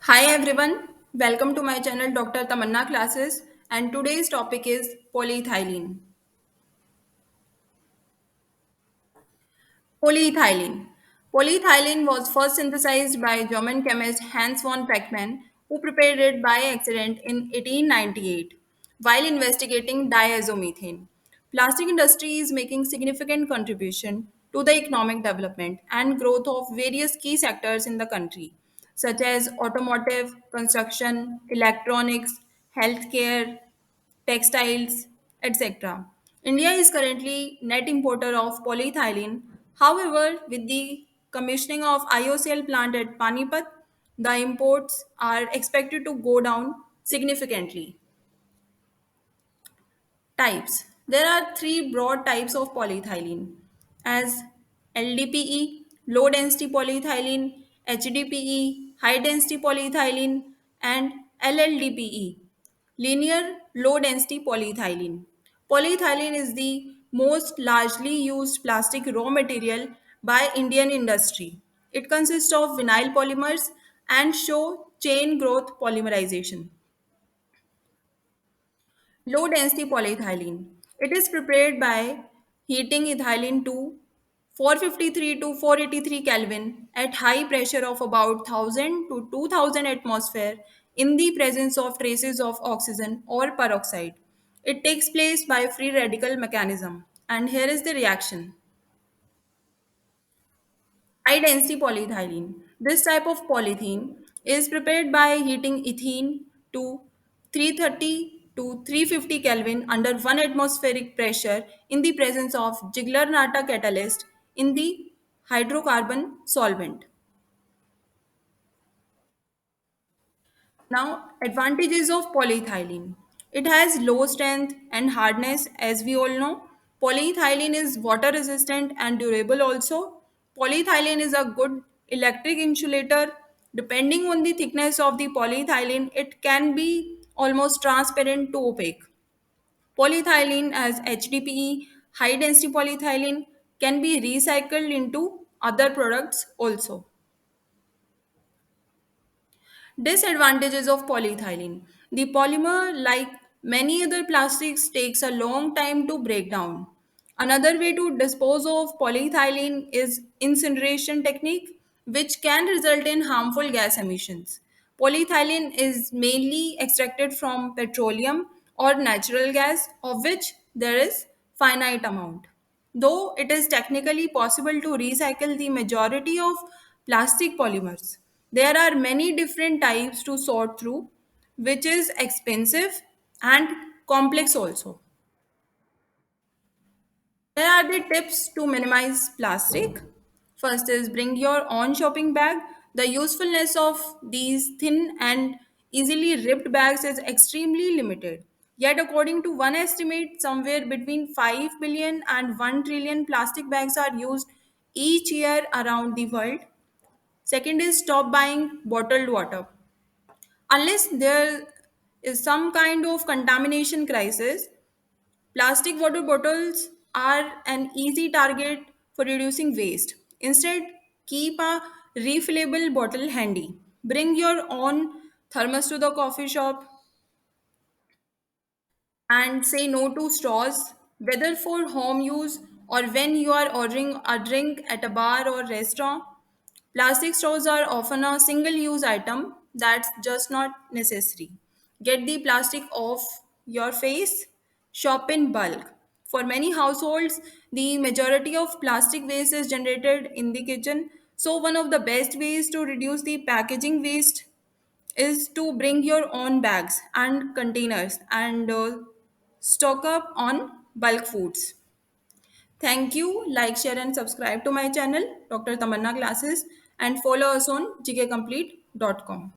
Hi everyone, welcome to my channel Dr. Tamanna Classes, and today's topic is polyethylene. Polyethylene. Polyethylene was first synthesized by German chemist Hans von Pechmann, who prepared it by accident in 1898 while investigating diazomethane. Plastic industry is making significant contribution to the economic development and growth of various key sectors in the country, such as automotive, construction, electronics, healthcare, textiles, etc. India is currently net importer of polyethylene. However, with the commissioning of IOCL plant at Panipat, the imports are expected to go down significantly. Types. There are three broad types of polyethylene as LDPE, low density polyethylene, HDPE, high density polyethylene, and LLDPE, linear low density polyethylene. Polyethylene is the most largely used plastic raw material by Indian industry. It consists of vinyl polymers and show chain growth polymerization. Low density polyethylene. It is prepared by heating ethylene to 453 to 483 Kelvin at high pressure of about 1000 to 2000 atmosphere in the presence of traces of oxygen or peroxide. It takes place by free radical mechanism. And here is the reaction. High density polyethylene. This type of polythene is prepared by heating ethene to 330 to 350 Kelvin under 1 atmospheric pressure in the presence of Ziegler-Natta catalyst in the hydrocarbon solvent. Now, advantages of polyethylene. It has low strength and hardness, as we all know. Polyethylene is water resistant and durable also. Polyethylene is a good electric insulator. Depending on the thickness of the polyethylene, it can be almost transparent to opaque. Polyethylene as HDPE, high density polyethylene, can be recycled into other products also. Disadvantages of polyethylene. The polymer, like many other plastics, takes a long time to break down. Another way to dispose of polyethylene is incineration technique, which can result in harmful gas emissions. Polyethylene is mainly extracted from petroleum or natural gas, of which there is finite amount. Though it is technically possible to recycle the majority of plastic polymers, there are many different types to sort through, which is expensive and complex also. Here are the tips to minimize plastic. First is bring your own shopping bag. The usefulness of these thin and easily ripped bags is extremely limited. Yet, according to one estimate, somewhere between 5 billion and 1 trillion plastic bags are used each year around the world. Second is stop buying bottled water. Unless there is some kind of contamination crisis, plastic water bottles are an easy target for reducing waste. Instead, keep a refillable bottle handy. Bring your own thermos to the coffee shop and say no to straws, whether for home use or when you are ordering a drink at a bar or restaurant. Plastic straws are often a single use item that's just not necessary. Get the plastic off your face, shop in bulk. For many households, the majority of plastic waste is generated in the kitchen. So, one of the best ways to reduce the packaging waste is to bring your own bags and containers and stock up on bulk foods. Thank you. Like, share, and subscribe to my channel, Dr. Tamanna Classes, and follow us on gkcomplete.com.